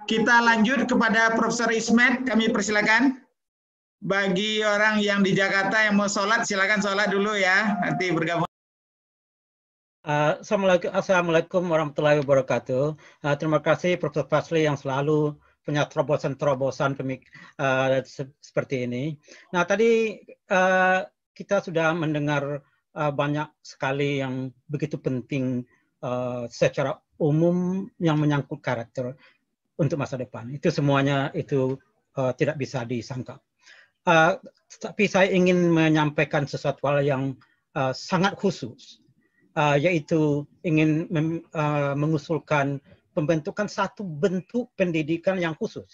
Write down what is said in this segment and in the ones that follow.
Kita lanjut kepada Profesor Ismet, kami persilakan. Bagi orang yang di Jakarta yang mau sholat, silakan sholat dulu ya, nanti bergabung. Assalamualaikum warahmatullahi wabarakatuh. Terima kasih Profesor Fazli yang selalu punya terobosan-terobosan seperti ini. Nah, tadi kita sudah mendengar banyak sekali yang begitu penting secara umum yang menyangkut karakter untuk masa depan. Itu semuanya itu tidak bisa disangkal. Tapi saya ingin menyampaikan sesuatu hal yang sangat khusus, yaitu ingin mengusulkan pembentukan satu bentuk pendidikan yang khusus.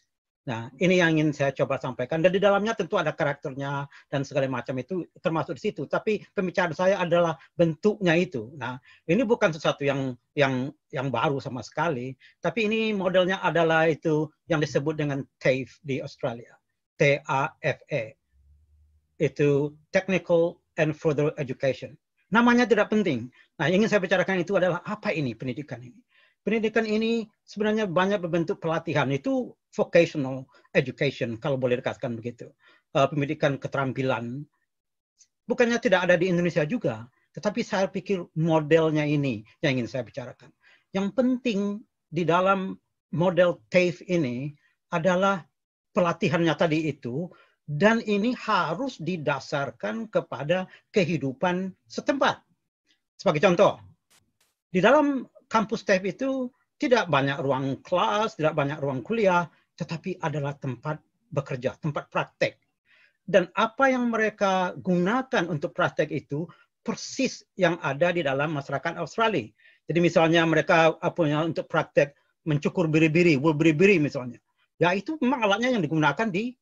Nah, ini yang ingin saya coba sampaikan. Dan di dalamnya tentu ada karakternya dan segala macam itu termasuk di situ. Tapi pembicaraan saya adalah bentuknya itu. Nah, ini bukan sesuatu yang baru sama sekali. Tapi ini modelnya adalah itu yang disebut dengan TAFE di Australia. TAFE. Itu Technical and Further Education. Namanya tidak penting. Nah, yang ingin saya bicarakan itu adalah apa ini pendidikan ini. Pendidikan ini sebenarnya banyak berbentuk pelatihan. Itu vocational education, kalau boleh dikatakan begitu. Pendidikan keterampilan. Bukannya tidak ada di Indonesia juga, tetapi saya pikir modelnya ini yang ingin saya bicarakan. Yang penting di dalam model TAFE ini adalah pelatihannya tadi itu, dan ini harus didasarkan kepada kehidupan setempat. Sebagai contoh, di dalam kampus TAFE itu tidak banyak ruang kelas, tidak banyak ruang kuliah, tetapi adalah tempat bekerja, tempat praktek. Dan apa yang mereka gunakan untuk praktek itu persis yang ada di dalam masyarakat Australia. Jadi misalnya mereka punya untuk praktek mencukur biri-biri, wool biri-biri misalnya. Ya itu memang alatnya yang digunakan di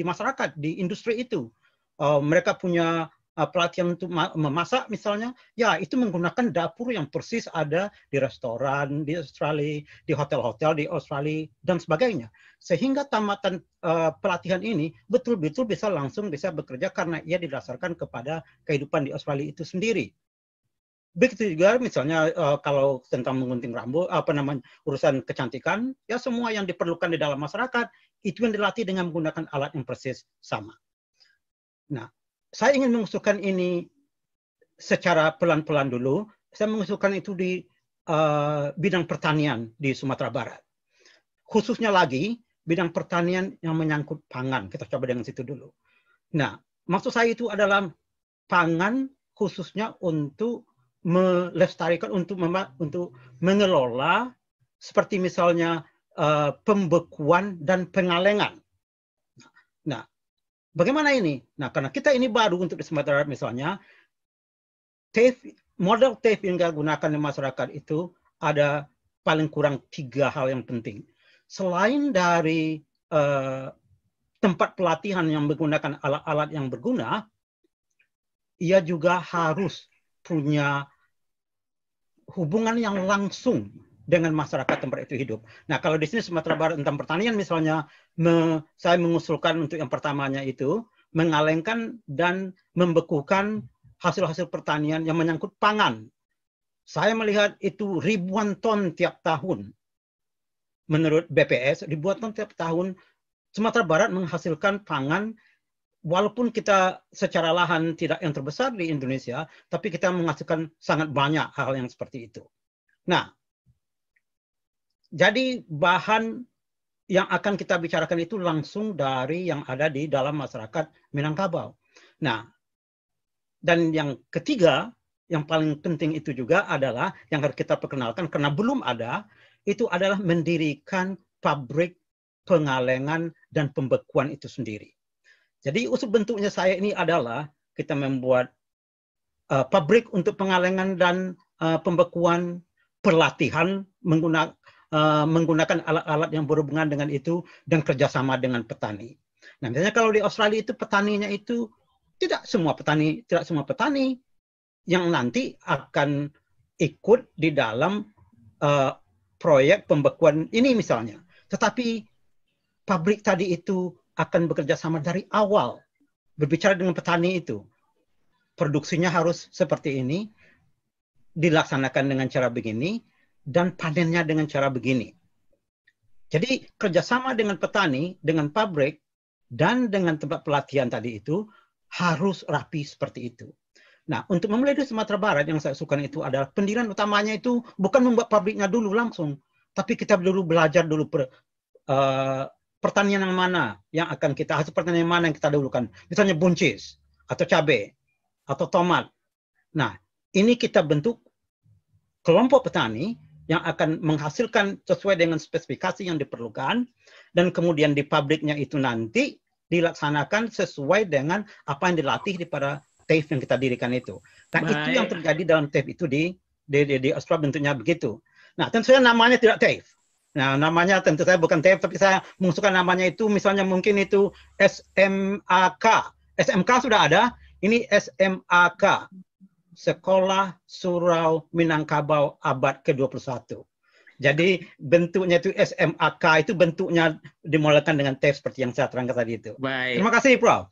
masyarakat, di industri itu. Mereka punya pelatihan untuk memasak misalnya, ya itu menggunakan dapur yang persis ada di restoran di Australia, di hotel-hotel di Australia, dan sebagainya. Sehingga tamatan pelatihan ini betul-betul bisa langsung bisa bekerja karena ia didasarkan kepada kehidupan di Australia itu sendiri. Begitu juga misalnya kalau tentang menggunting rambut, urusan kecantikan, ya semua yang diperlukan di dalam masyarakat itu yang dilatih dengan menggunakan alat yang persis sama. Nah, saya ingin mengusulkan ini secara pelan-pelan dulu. Saya mengusulkan itu di bidang pertanian di Sumatera Barat. Khususnya lagi bidang pertanian yang menyangkut pangan. Kita coba dengan situ dulu. Nah, maksud saya itu adalah pangan khususnya untuk melestarikan, untuk mengelola seperti misalnya pembekuan dan pengalengan. Nah, bagaimana ini? Nah, karena kita ini baru untuk di Sumatera Barat misalnya, model TAFE yang digunakan di masyarakat itu ada paling kurang 3 hal yang penting. Selain dari tempat pelatihan yang menggunakan alat-alat yang berguna, ia juga harus punya hubungan yang langsung dengan masyarakat tempat itu hidup. Nah, kalau di sini Sumatera Barat tentang pertanian misalnya, saya mengusulkan untuk yang pertamanya itu mengalengkan dan membekukan hasil-hasil pertanian yang menyangkut pangan. Saya melihat itu ribuan ton tiap tahun. Menurut BPS, ribuan ton tiap tahun Sumatera Barat menghasilkan pangan, walaupun kita secara lahan tidak yang terbesar di Indonesia, tapi kita menghasilkan sangat banyak hal yang seperti itu. Nah, jadi bahan yang akan kita bicarakan itu langsung dari yang ada di dalam masyarakat Minangkabau. Nah, dan yang ketiga, yang paling penting itu juga adalah yang harus kita perkenalkan karena belum ada, itu adalah mendirikan pabrik pengalengan dan pembekuan itu sendiri. Jadi usul bentuknya saya ini adalah kita membuat pabrik untuk pengalengan dan pembekuan, pelatihan menggunakan alat-alat yang berhubungan dengan itu dan kerjasama dengan petani. Nah, misalnya kalau di Australia itu petaninya itu tidak semua petani yang nanti akan ikut di dalam proyek pembekuan ini misalnya. Tetapi pabrik tadi itu akan bekerja sama dari awal. Berbicara dengan petani itu. Produksinya harus seperti ini, dilaksanakan dengan cara begini, dan panennya dengan cara begini. Jadi kerjasama dengan petani, dengan pabrik, dan dengan tempat pelatihan tadi itu harus rapi seperti itu. Nah, untuk memulai di Sumatera Barat yang saya suka itu adalah pendirian utamanya itu bukan membuat pabriknya dulu langsung, tapi kita dulu belajar dulu pertanian yang mana yang akan kita, hasil pertanian mana yang kita dulukan. Misalnya buncis, atau cabai, atau tomat. Nah, ini kita bentuk kelompok petani yang akan menghasilkan sesuai dengan spesifikasi yang diperlukan, dan kemudian di pabriknya itu nanti dilaksanakan sesuai dengan apa yang dilatih pada TAFE yang kita dirikan itu. Nah, itu yang terjadi dalam TAFE itu di Australia bentuknya begitu. Nah, tentu saja namanya tidak TAFE. Nah, namanya tentu saya bukan TAFE, tapi saya mengusulkan namanya itu, misalnya mungkin itu SMAK. SMK sudah ada, ini SMAK. Sekolah Surau Minangkabau abad ke-21. Jadi bentuknya itu SMAK, itu bentuknya dimulakan dengan TAFE seperti yang saya terangkan tadi itu. Baik. Terima kasih, Prof.